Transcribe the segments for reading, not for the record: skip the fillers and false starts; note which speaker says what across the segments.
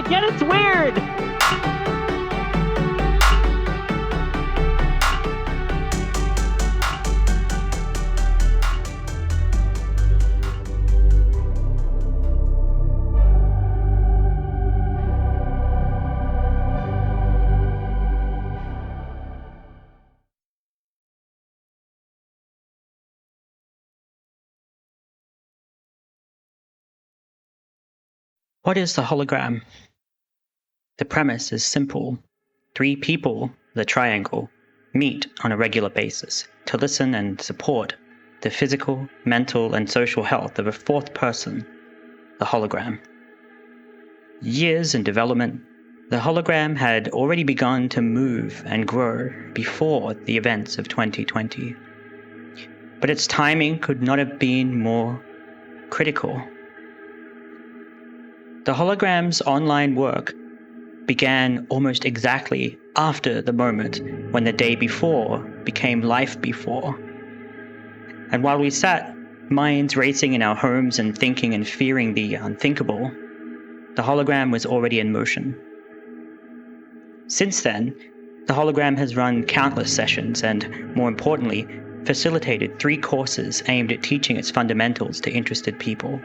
Speaker 1: I get it's weird.
Speaker 2: What is the hologram? The premise is simple. 3 people, the triangle, meet on a regular basis to listen and support the physical, mental, and social health of a 4th person, the hologram. Years in development, the hologram had already begun to move and grow before the events of 2020. But its timing could not have been more critical. The hologram's online work began almost exactly after the moment when the day before became life before. And while we sat, minds racing in our homes and thinking and fearing the unthinkable, the hologram was already in motion. Since then, the hologram has run countless sessions and, more importantly, facilitated 3 courses aimed at teaching its fundamentals to interested people.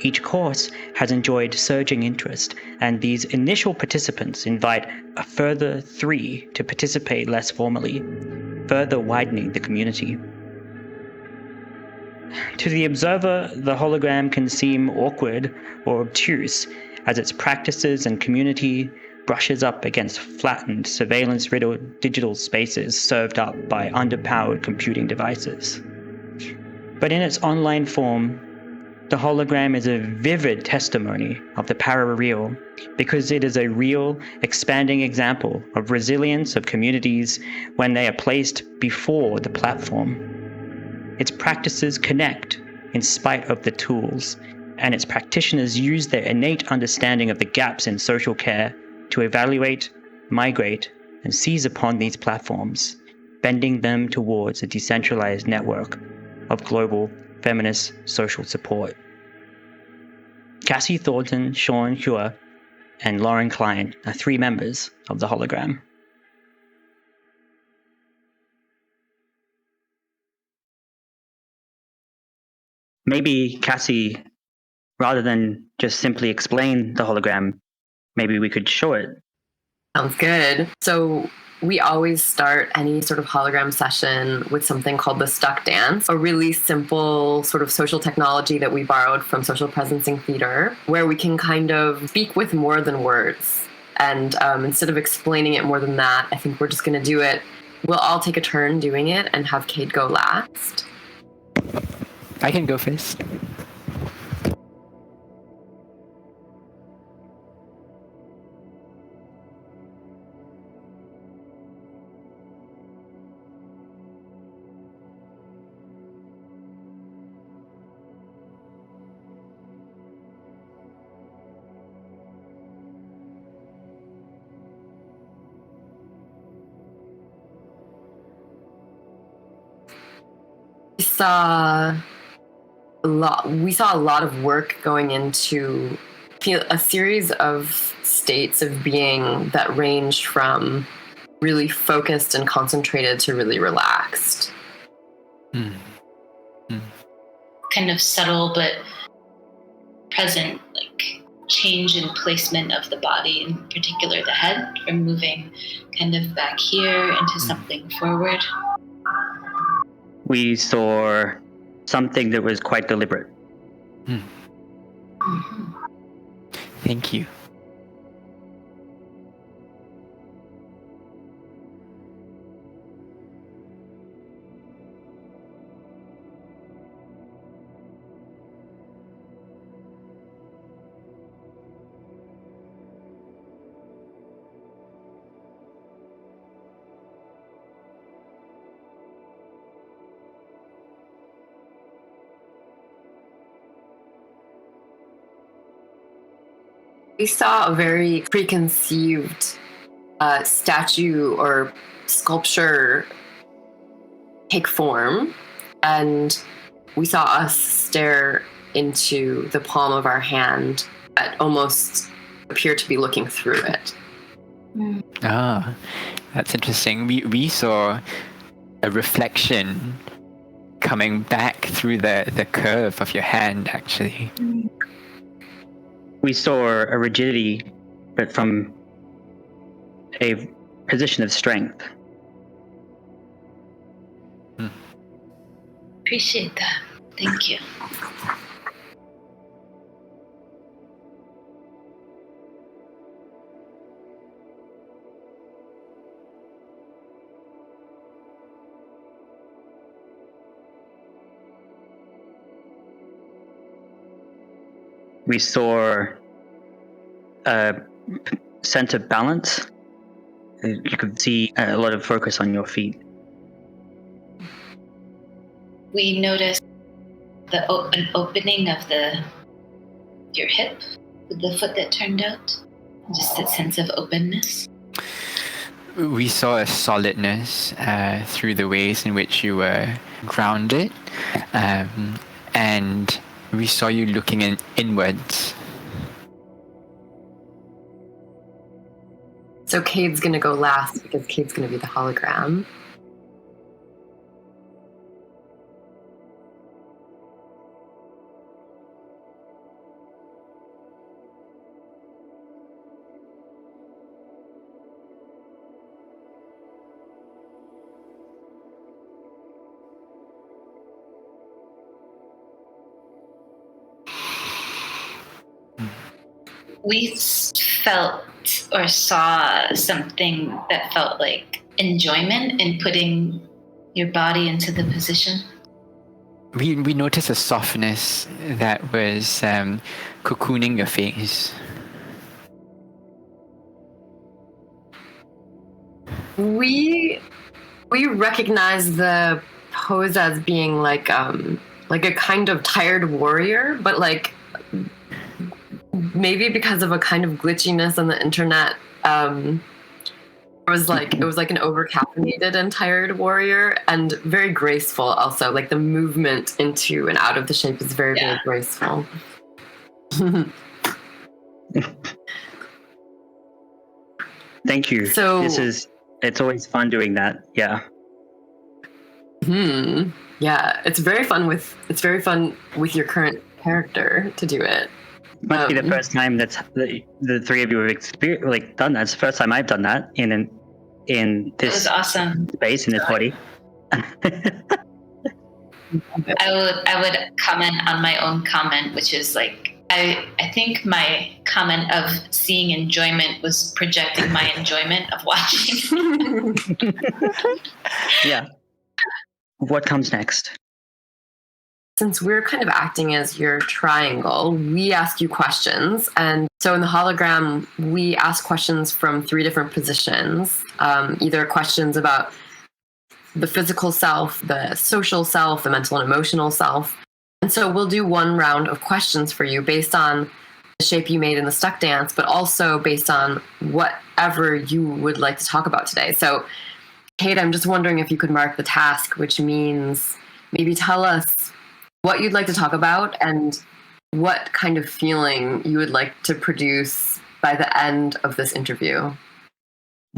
Speaker 2: Each course has enjoyed surging interest, and these initial participants invite a further 3 to participate less formally, further widening the community. To the observer, the hologram can seem awkward or obtuse as its practices and community brushes up against flattened, surveillance-riddled digital spaces served up by underpowered computing devices. But in its online form, the hologram is a vivid testimony of the parareal because it is a real, expanding example of resilience of communities when they are placed before the platform. Its practices connect in spite of the tools, and its practitioners use their innate understanding of the gaps in social care to evaluate, migrate, and seize upon these platforms, bending them towards a decentralized network of global feminist social support. Cassie Thornton, Shawn, Chua, and Lauren Klein are 3 members of the hologram. Maybe, Cassie, rather than just simply explain the hologram, maybe we could show it.
Speaker 3: Sounds good. So we always start any sort of hologram session with something called the stuck dance, a really simple sort of social technology that we borrowed from social presencing theater, where we can kind of speak with more than words. And instead of explaining it more than that, I think we're just going to do it. We'll all take a turn doing it and have Kate go last.
Speaker 4: I can go first.
Speaker 3: We saw a lot of work going into a series of states of being that ranged from really focused and concentrated to really relaxed.
Speaker 5: Kind of subtle but present, like change in placement of the body, in particular the head, from moving kind of back here into something forward.
Speaker 2: We saw something that was quite deliberate.
Speaker 4: Thank you.
Speaker 3: We saw a very preconceived statue or sculpture take form, and we saw us stare into the palm of our hand at almost appear to be looking through it.
Speaker 4: Ah, that's interesting. We saw a reflection coming back through the curve of your hand, actually.
Speaker 2: We saw a rigidity, but from a position of strength.
Speaker 5: Appreciate that. Thank you.
Speaker 2: We saw a sense of balance. You could see a lot of focus on your feet.
Speaker 5: We noticed an opening of your hip with the foot that turned out. Just that sense of openness.
Speaker 4: We saw a solidness through the ways in which you were grounded, and we saw you looking inwards.
Speaker 3: So Cade's going to go last because Cade's going to be the hologram.
Speaker 5: We felt or saw something that felt like enjoyment in putting your body into the position.
Speaker 4: We noticed a softness that was cocooning your face.
Speaker 3: We recognize the pose as being like a kind of tired warrior, but like maybe because of a kind of glitchiness on the internet, it was like an overcaffeinated and tired warrior, and very graceful also. Like the movement into and out of the shape is very, very graceful.
Speaker 2: Thank you.
Speaker 3: So
Speaker 2: it's always fun doing that. Yeah.
Speaker 3: Yeah, it's very fun with your current character to do it.
Speaker 2: Must be the first time that's the three of you have done that. It's the first time I've done that in this
Speaker 5: It was awesome.
Speaker 2: space, in this body.
Speaker 5: I would comment on my own comment, which is like I think my comment of seeing enjoyment was projecting my enjoyment of watching.
Speaker 2: Yeah. What comes next?
Speaker 3: Since we're kind of acting as your triangle, we ask you questions. And so in the hologram, we ask questions from 3 different positions, either questions about the physical self, the social self, the mental and emotional self. And so we'll do one round of questions for you based on the shape you made in the stuck dance, but also based on whatever you would like to talk about today. So, Kate, I'm just wondering if you could mark the task, which means maybe tell us what you'd like to talk about and what kind of feeling you would like to produce by the end of this interview.
Speaker 2: I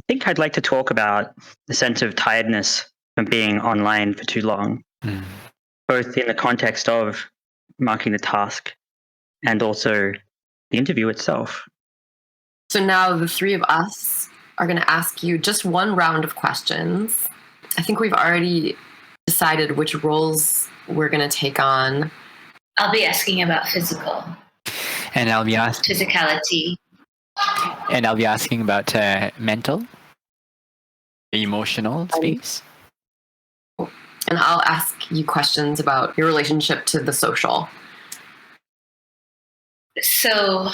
Speaker 2: think I'd like to talk about the sense of tiredness from being online for too long, both in the context of marking the task and also the interview itself.
Speaker 3: So now the 3 of us are going to ask you just one round of questions. I think we've already decided which roles we're going to take on.
Speaker 5: I'll be asking about physical.
Speaker 4: And I'll be asking
Speaker 5: physicality.
Speaker 4: And I'll be asking about mental, emotional space.
Speaker 3: And I'll ask you questions about your relationship to the social.
Speaker 5: So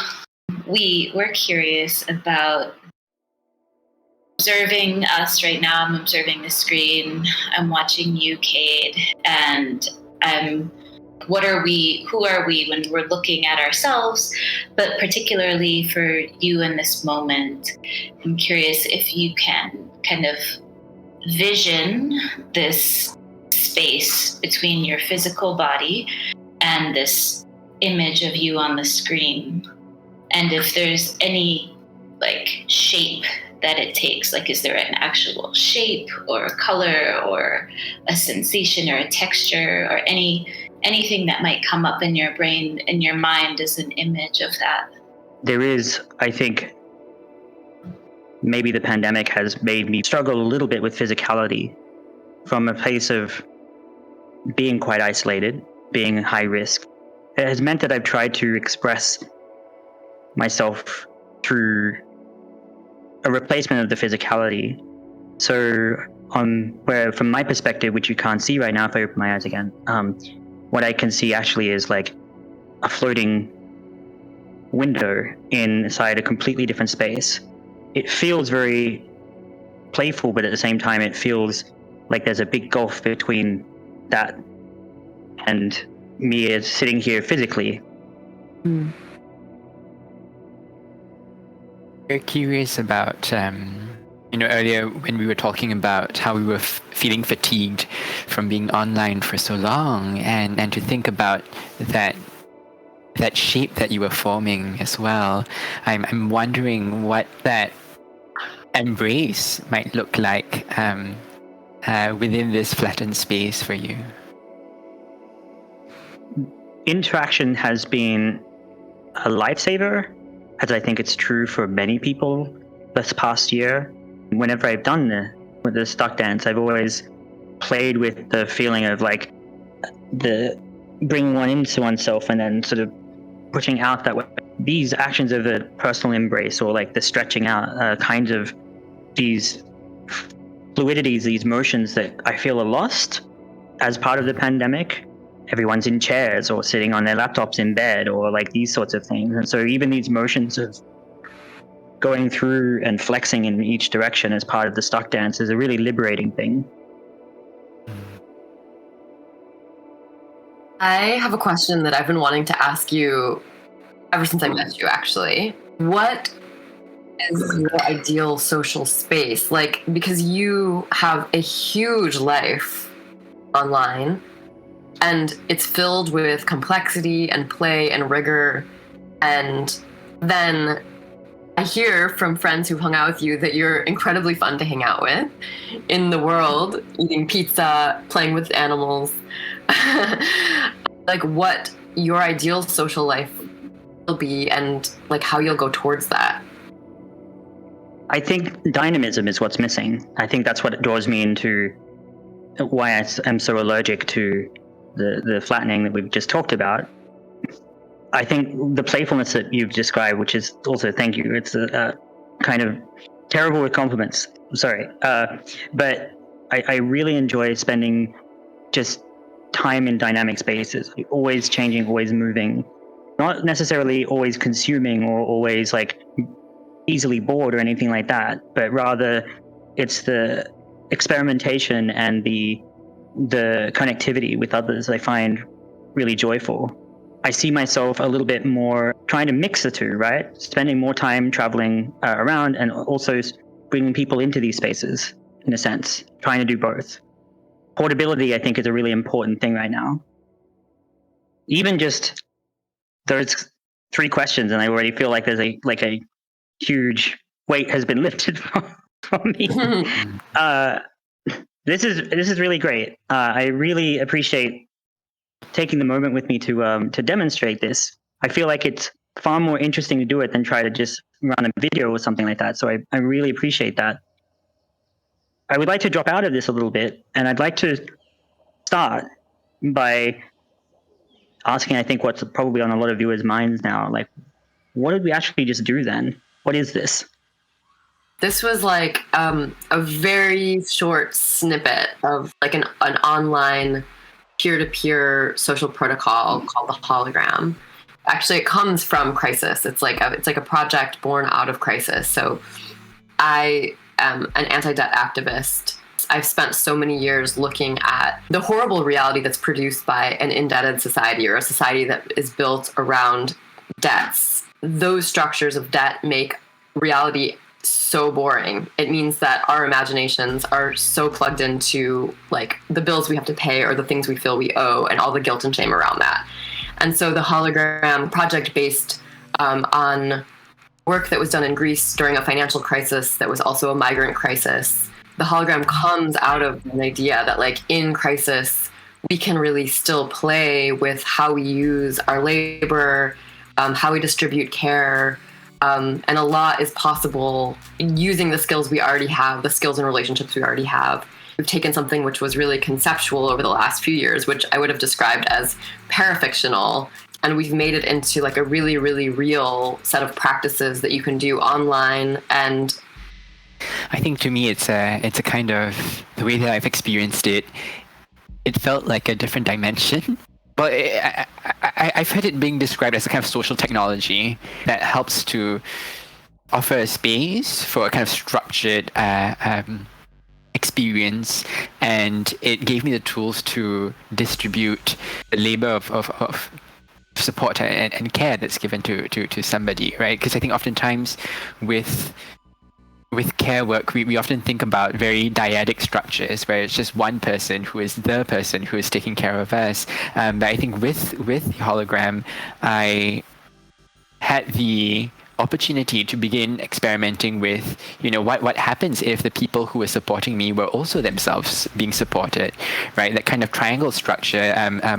Speaker 5: we're curious about observing us right now. I'm observing the screen. I'm watching you, Cade, and who are we when we're looking at ourselves, but particularly for you in this moment. I'm curious if you can kind of vision this space between your physical body and this image of you on the screen, and if there's any like shape that it takes, like is there an actual shape or a color or a sensation or a texture or anything that might come up in your brain, in your mind, as an image of that?
Speaker 2: There is, I think, maybe the pandemic has made me struggle a little bit with physicality from a place of being quite isolated, being high risk. It has meant that I've tried to express myself through a replacement of the physicality. So where from my perspective, which you can't see right now if I open my eyes again, what I can see actually is like a floating window inside a completely different space. It feels very playful, but at the same time, it feels like there's a big gulf between that and me as sitting here physically.
Speaker 4: We're curious about, earlier when we were talking about how we were feeling fatigued from being online for so long, and to think about that shape that you were forming as well. I'm wondering what that embrace might look like within this flattened space for you.
Speaker 2: Interaction has been a lifesaver, as I think it's true for many people this past year. Whenever I've done with the stuck dance, I've always played with the feeling of like the bringing one into oneself and then sort of pushing out that way. These actions of a personal embrace or like the stretching out kinds of these fluidities, these motions that I feel are lost as part of the pandemic. Everyone's in chairs or sitting on their laptops in bed or like these sorts of things. And so even these motions of going through and flexing in each direction as part of the stuck dance is a really liberating thing.
Speaker 3: I have a question that I've been wanting to ask you ever since I met you, actually. What is your ideal social space? Like, because you have a huge life online, and it's filled with complexity and play and rigor. And then I hear from friends who've hung out with you that you're incredibly fun to hang out with in the world, eating pizza, playing with animals. Like what your ideal social life will be and like how you'll go towards that.
Speaker 2: I think dynamism is what's missing. I think that's what draws me into why I am so allergic to the flattening that we've just talked about. I think the playfulness that you've described, which is also, thank you, it's a kind of terrible with compliments. I'm sorry. But I really enjoy spending just time in dynamic spaces, always changing, always moving, not necessarily always consuming or always like easily bored or anything like that, but rather it's the experimentation and the connectivity with others I find really joyful. I see myself a little bit more trying to mix the two, right? Spending more time traveling around and also bringing people into these spaces, in a sense, trying to do both. Portability, I think, is a really important thing right now. Even just those 3 questions, and I already feel like there's a huge weight has been lifted from me. This is really great. I really appreciate taking the moment with me to demonstrate this. I feel like it's far more interesting to do it than try to just run a video or something like that. So I really appreciate that. I would like to drop out of this a little bit, and I'd like to start by asking, I think, what's probably on a lot of viewers' minds now, like, what did we actually just do then? What is this?
Speaker 3: This was like a very short snippet of like an online peer-to-peer social protocol called the Hologram. Actually, it comes from Crisis. It's like a project born out of Crisis. So I am an anti-debt activist. I've spent so many years looking at the horrible reality that's produced by an indebted society or a society that is built around debts. Those structures of debt make reality so boring. It means that our imaginations are so plugged into like the bills we have to pay or the things we feel we owe and all the guilt and shame around that. And so the Hologram project based on work that was done in Greece during a financial crisis that was also a migrant crisis. The hologram comes out of an idea that, like, in crisis, we can really still play with how we use our labor, how we distribute care, and a lot is possible using the skills we already have, the skills and relationships we already have. We've taken something which was really conceptual over the last few years, which I would have described as parafictional, and we've made it into like a really, really real set of practices that you can do online. And
Speaker 4: I think to me, it's a kind of, the way that I've experienced it, it felt like a different dimension. But I've heard it being described as a kind of social technology that helps to offer a space for a kind of structured experience, and it gave me the tools to distribute the labor of support and care that's given to somebody, right? Because I think oftentimes with care work, we often think about very dyadic structures where it's just one person who is the person who is taking care of us. But I think with the hologram, I had the opportunity to begin experimenting with, what happens if the people who were supporting me were also themselves being supported, right? That kind of triangle structure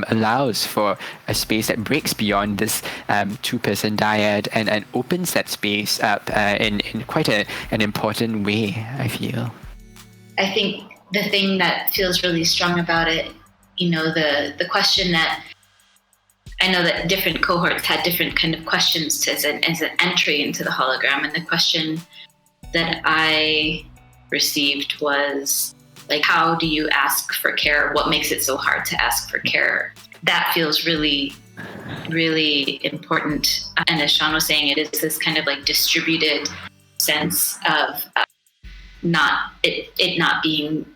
Speaker 4: allows for a space that breaks beyond this two-person dyad and opens that space up in quite an important way, I feel.
Speaker 5: I think the thing that feels really strong about it, the question that I know that different cohorts had different kind of questions as an entry into the hologram. And the question that I received was, like, how do you ask for care? What makes it so hard to ask for care? That feels really, really important. And as Shawn was saying, it is this kind of like distributed sense of not being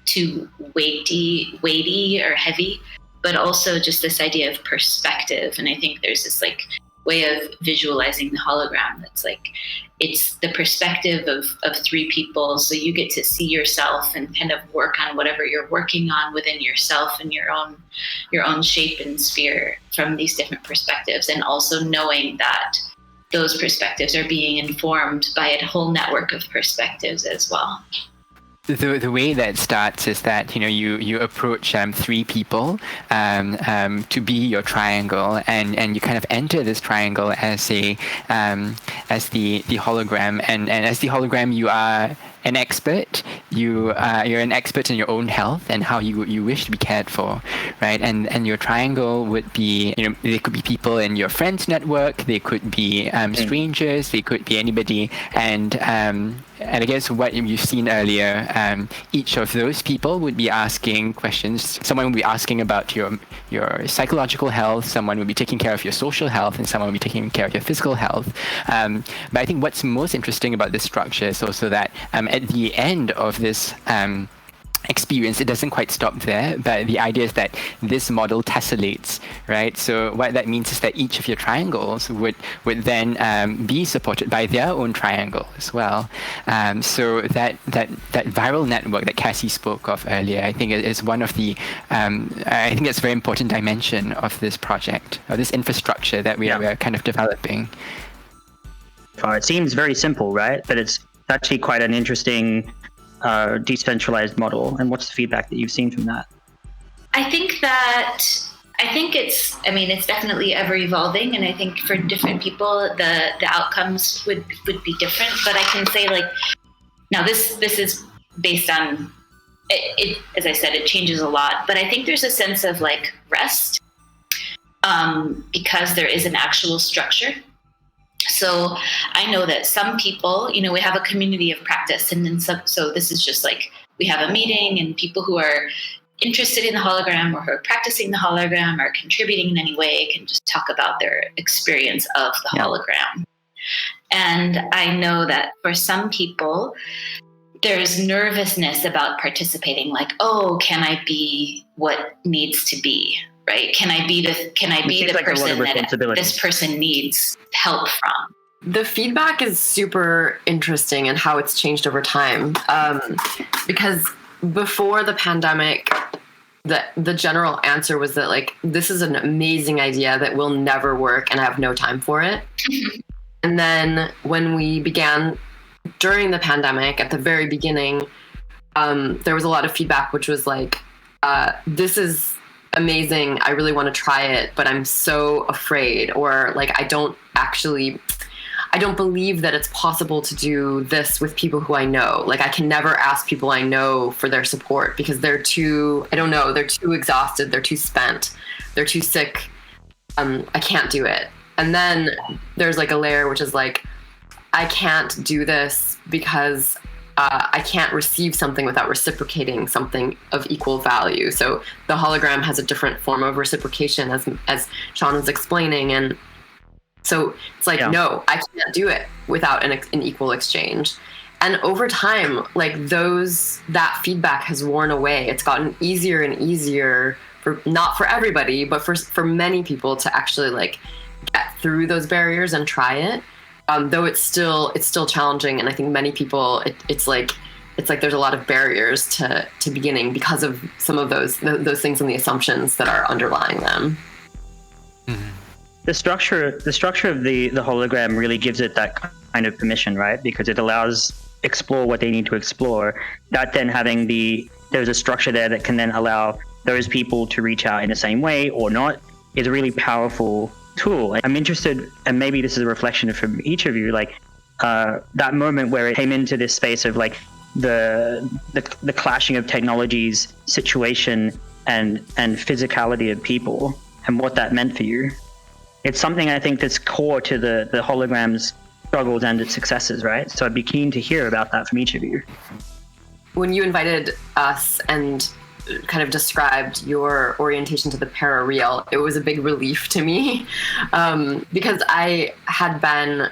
Speaker 5: too weighty or heavy, but also just this idea of perspective. And I think there's this like way of visualizing the hologram that's like, it's the perspective of three people. So you get to see yourself and kind of work on whatever you're working on within yourself and your own shape and sphere from these different perspectives. And also knowing that those perspectives are being informed by a whole network of perspectives as well.
Speaker 4: The way that starts is that you approach three people to be your triangle, and you kind of enter this triangle as the hologram, and as the hologram you are an expert. You're an expert in your own health and how you wish to be cared for, right? And your triangle would be, they could be people in your friends network, they could be strangers, they could be anybody, and I guess what you've seen earlier, each of those people would be asking questions. Someone would be asking about your psychological health, someone would be taking care of your social health, and someone would be taking care of your physical health. But I think what's most interesting about this structure is also that at the end of this experience, it doesn't quite stop there, but the idea is that this model tessellates, right? So what that means is that each of your triangles would then be supported by their own triangle as well. So that viral network that Cassie spoke of earlier, I think is one of the, I think that's a very important dimension of this project, or this infrastructure that we are kind of developing.
Speaker 2: It seems very simple, right? But it's actually quite an interesting decentralized model. And what's the feedback that you've seen from that?
Speaker 5: I think it's definitely ever evolving, and I think for different people the outcomes would be different. But I can say, like, now this is based on it, as I said, it changes a lot, but I think there's a sense of like rest because there is an actual structure. So I know that some people, we have a community of practice, and then so this is just like, we have a meeting, and people who are interested in the hologram or who are practicing the hologram or contributing in any way can just talk about their experience of the hologram. And I know that for some people, there's nervousness about participating, like, oh, can I be what needs to be? Right? Can I be the person that this person needs help from?
Speaker 3: The feedback is super interesting and how it's changed over time. Because before the pandemic, the general answer was that like, this is an amazing idea that will never work and I have no time for it. And then when we began during the pandemic at the very beginning, there was a lot of feedback, which was like, this is amazing. I really want to try it, but I'm so afraid, or like, I don't believe that it's possible to do this with people who I know. Like I can never ask people I know for their support because they're too exhausted. They're too spent. They're too sick. I can't do it. And then there's like a layer, which is like, I can't do this because I can't receive something without reciprocating something of equal value. So the hologram has a different form of reciprocation, as Shawn was explaining. And so it's like, no, I can't do it without an equal exchange. And over time, like that feedback has worn away. It's gotten easier and easier not for everybody, but for many people to actually like get through those barriers and try it. Though it's still challenging, and I think many people it's like there's a lot of barriers to beginning because of some of those things and the assumptions that are underlying them.
Speaker 2: Mm-hmm. The structure of the hologram really gives it that kind of permission, right? Because it allows explore what they need to explore. That then there's a structure there that can then allow those people to reach out in the same way or not is a really powerful tool. I'm interested, and maybe this is a reflection from each of you, like that moment where it came into this space of like the clashing of technologies, situation, and physicality of people, and what that meant for you. It's something I think that's core to the hologram's struggles and its successes, right? So I'd be keen to hear about that from each of you.
Speaker 3: When you invited us and kind of described your orientation to the parareal, it was a big relief to me because I had been,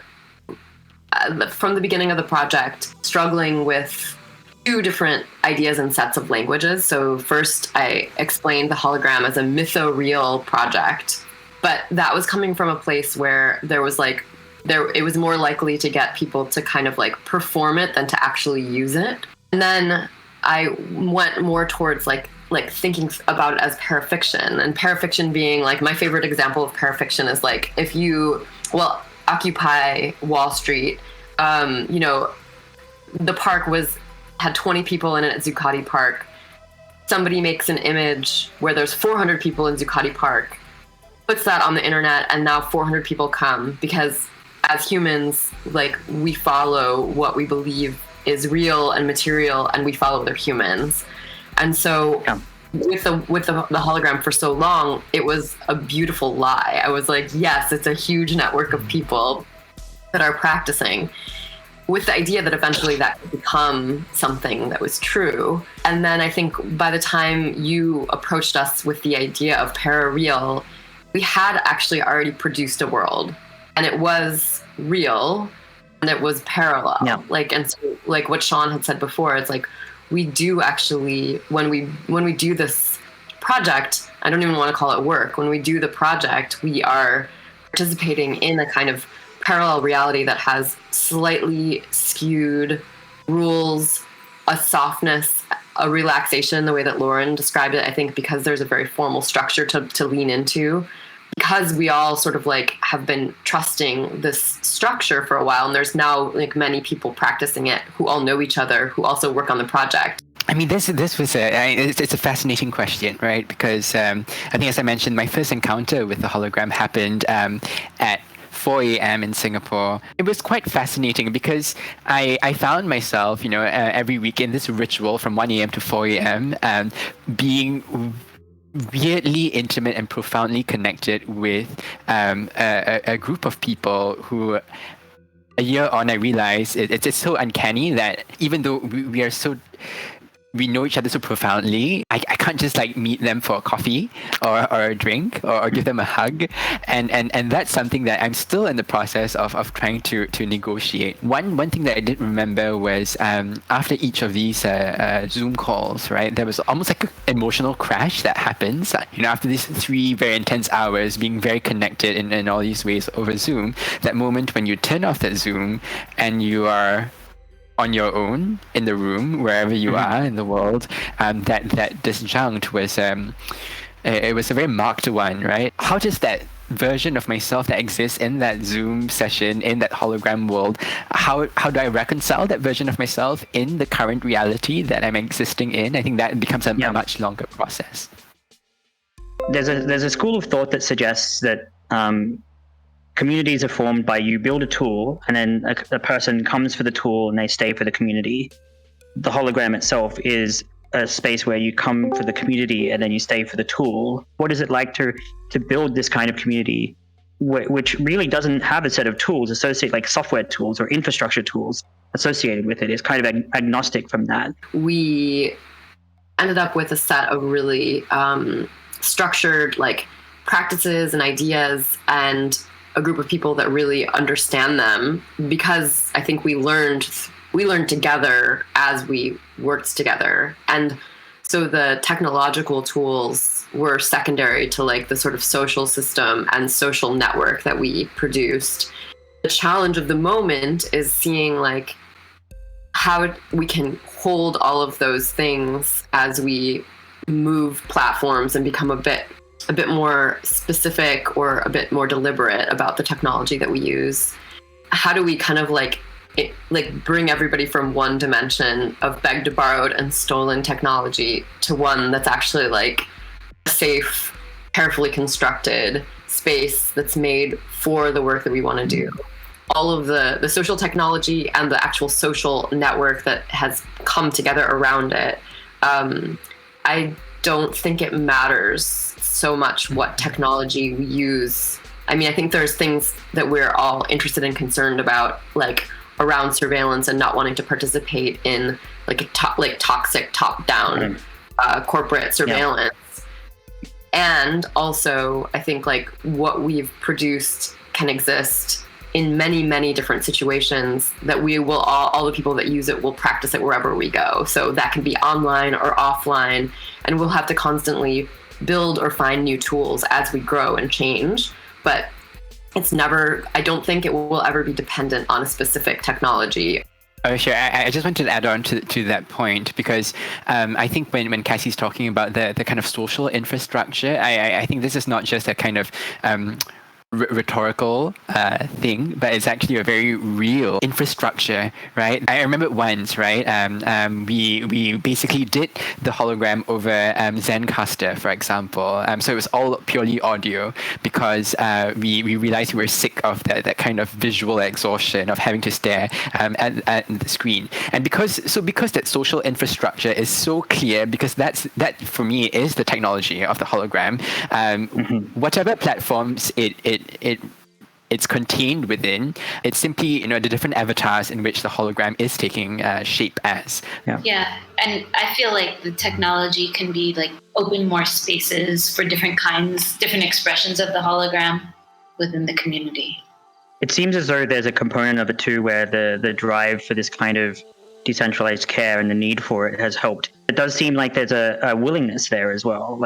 Speaker 3: from the beginning of the project, struggling with two different ideas and sets of languages. So first, I explained the hologram as a mytho-real project, but that was coming from a place where it was more likely to get people to kind of like perform it than to actually use it. And then I went more towards like thinking about it as parafiction, and parafiction being like my favorite example of parafiction is like if you Occupy Wall Street, the park had 20 people in it at Zuccotti Park. Somebody makes an image where there's 400 people in Zuccotti Park, puts that on the internet, and now 400 people come because as humans, like we follow what we believe is real and material, and we follow other humans. And so with the hologram for so long, it was a beautiful lie. I was like, yes, it's a huge network of people that are practicing, with the idea that eventually that could become something that was true. And then I think by the time you approached us with the idea of parareal, we had actually already produced a world, and it was real and it was parallel. Yeah. And so what Shawn had said before, it's like we do actually, when we do this project, I don't even want to call it work. When we do the project, we are participating in a kind of parallel reality that has slightly skewed rules, a softness, a relaxation, the way that Lauren described it, I think because there's a very formal structure to lean into. Because we all sort of have been trusting this structure for a while, and there's now many people practicing it who all know each other, who also work on the project.
Speaker 4: I mean, this was it's a fascinating question, right? Because I think, as I mentioned, my first encounter with the hologram happened at 4 a.m. in Singapore. It was quite fascinating because I found myself, every week in this ritual from 1 a.m. to 4 a.m. Being weirdly intimate and profoundly connected with a group of people who, a year on, I realized it's so uncanny that even though we know each other so profoundly, I can't just meet them for a coffee or a drink or give them a hug. And that's something that I'm still in the process of trying to negotiate. One thing that I did remember was after each of these Zoom calls, right, there was almost an emotional crash that happens. After these 3 very intense hours being very connected in all these ways over Zoom, that moment when you turn off that Zoom and you are on your own in the room, wherever you are in the world, that disjunct was it was a very marked one, right? How does that version of myself that exists in that Zoom session, in that hologram world, how do I reconcile that version of myself in the current reality that I'm existing in? I think that becomes a much longer process.
Speaker 2: There's a school of thought that suggests that communities are formed by you build a tool and then a person comes for the tool and they stay for the community. The hologram itself is a space where you come for the community and then you stay for the tool. What is it like to build this kind of community which really doesn't have a set of tools associated, like software tools or infrastructure tools associated with it? It's kind of agnostic from that.
Speaker 3: We ended up with a set of really structured like practices and ideas and a group of people that really understand them, because I think we learned together as we worked together. And so the technological tools were secondary to like the sort of social system and social network that we produced. The challenge of the moment is seeing like how we can hold all of those things as we move platforms and become a bit more specific or a bit more deliberate about the technology that we use. How do we kind of like bring everybody from one dimension of begged, borrowed, and stolen technology to one that's actually like a safe, carefully constructed space that's made for the work that we want to do? All of the social technology and the actual social network that has come together around it. I don't think it matters so much what technology we use. I mean, I think there's things that we're all interested and concerned about, like around surveillance and not wanting to participate in like toxic top-down corporate surveillance. Yeah. And also, I think like what we've produced can exist in many, many different situations that we will all the people that use it will practice it wherever we go. So that can be online or offline, and we'll have to constantly build or find new tools as we grow and change. But it's never, I don't think it will ever be dependent on a specific technology.
Speaker 4: Oh, sure. I just wanted to add on to that point, because I think when Cassie's talking about the kind of social infrastructure, I think this is not just a kind of rhetorical thing, but it's actually a very real infrastructure, right? I remember once, right? We basically did the hologram over Zencaster, for example. So it was all purely audio, because we realized we were sick of that kind of visual exhaustion of having to stare at the screen. And because that social infrastructure is so clear, because that for me is the technology of the hologram. Whatever platforms it's contained within, it's simply the different avatars in which the hologram is taking shape as.
Speaker 5: Yeah, and I feel like the technology can be like open more spaces for different expressions of the hologram within the community.
Speaker 2: It seems as though there's a component of it too, where the drive for this kind of decentralized care and the need for it has helped. It does seem like there's a willingness there as well,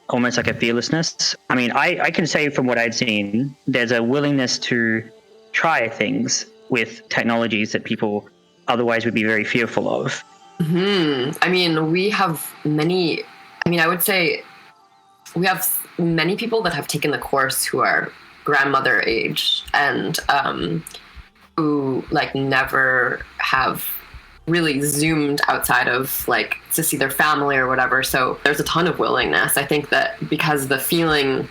Speaker 2: almost like a fearlessness. I mean, I can say from what I've seen, there's a willingness to try things with technologies that people otherwise would be very fearful of.
Speaker 3: I mean, we have many, I would say we have many people that have taken the course who are grandmother age and who never have really zoomed outside of to see their family or whatever. So there's a ton of willingness. I think that because the feeling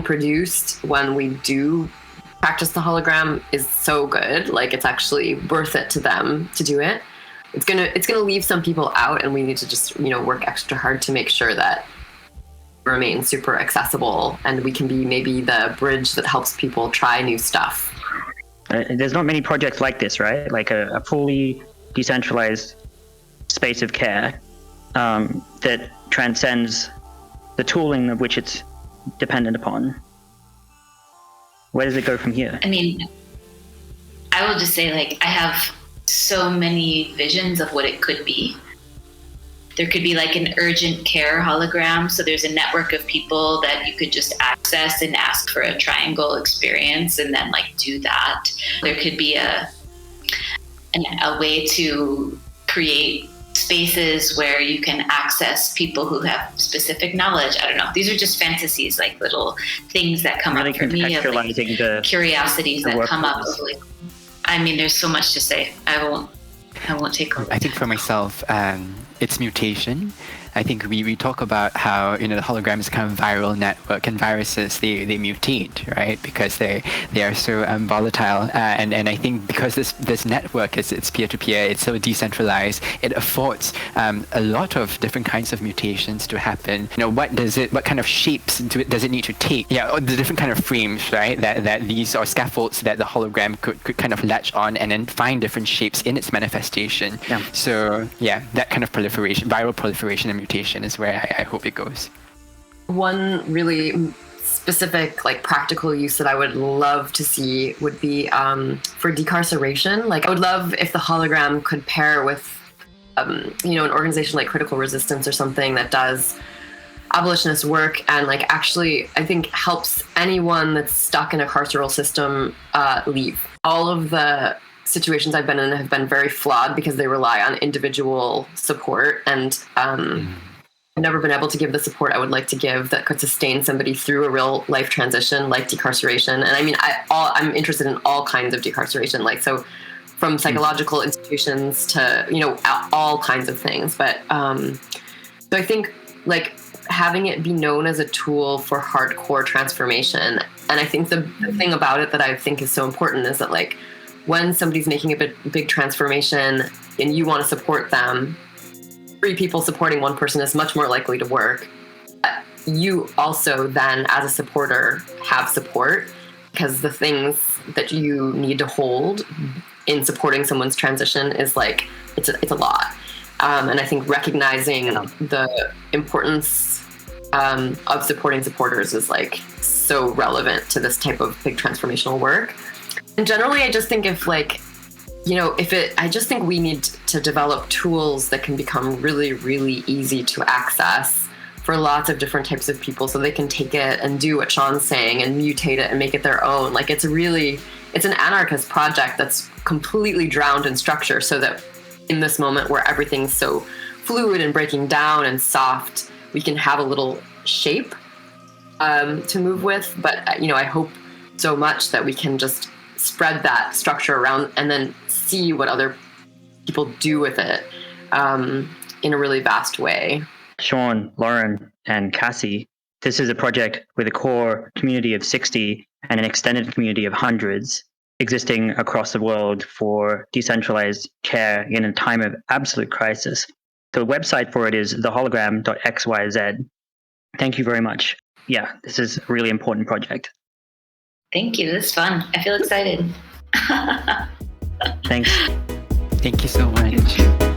Speaker 3: produced when we do practice the hologram is so good, it's actually worth it to them to do it. It's gonna leave some people out, and we need to just work extra hard to make sure that it remains super accessible, and we can be maybe the bridge that helps people try new stuff.
Speaker 2: There's not many projects like this, right? Like a fully decentralized space of care that transcends the tooling of which it's dependent upon. Where does it go from here?
Speaker 5: I mean, I will just say, I have so many visions of what it could be. There could be an urgent care hologram. So there's a network of people that you could just access and ask for a triangle experience and then do that. There could be a way to create spaces where you can access people who have specific knowledge. I don't know. These are just fantasies, like little things that come
Speaker 2: Really
Speaker 5: up for me, of like
Speaker 2: contextualizing
Speaker 5: curiosities
Speaker 2: the
Speaker 5: that come up.
Speaker 2: workforce.
Speaker 5: Of like, I mean, there's so much to say. I won't take over.
Speaker 4: I think for myself, it's mutation. I think we talk about how, the hologram is kind of viral network, and viruses, they mutate, right? Because they are so volatile. And I think because this network it's peer-to-peer, it's so decentralized, it affords a lot of different kinds of mutations to happen. What kind of shapes does it need to take? Yeah, or the different kind of frames, right? That these are scaffolds that the hologram could kind of latch on and then find different shapes in its manifestation.
Speaker 2: Yeah.
Speaker 4: So yeah, that kind of proliferation, viral proliferation and mutation is where I hope it goes.
Speaker 3: One really specific, like, practical use that I would love to see would be for decarceration. Like, I would love if the hologram could pair with, an organization like Critical Resistance or something that does abolitionist work and, like, actually, I think helps anyone that's stuck in a carceral system leave. All of the situations I've been in have been very flawed because they rely on individual support, and I've never been able to give the support I would like to give that could sustain somebody through a real life transition like decarceration. And I mean, I'm interested in all kinds of decarceration, like, so from psychological institutions to, all kinds of things. But so I think, like, having it be known as a tool for hardcore transformation. And I think the thing about it that I think is so important is that, like, when somebody's making a big transformation and you want to support them, 3 people supporting one person is much more likely to work. You also then, as a supporter, have support, because the things that you need to hold in supporting someone's transition is, like, it's a lot. And I think recognizing the importance of supporting supporters is, like, so relevant to this type of big transformational work. And generally, I just think I just think we need to develop tools that can become really, really easy to access for lots of different types of people, so they can take it and do what Shawn's saying and mutate it and make it their own. Like, it's an anarchist project that's completely drowned in structure, so that in this moment where everything's so fluid and breaking down and soft, we can have a little shape to move with. But, I hope so much that we can just spread that structure around and then see what other people do with it in a really vast way.
Speaker 2: Shawn, Lauren, and Cassie, this is a project with a core community of 60 and an extended community of hundreds existing across the world for decentralized care in a time of absolute crisis. The website for it is thehologram.xyz. Thank you very much. Yeah, this is a really important project.
Speaker 5: Thank you. This is fun. I feel excited.
Speaker 2: Thanks.
Speaker 4: Thank you so much.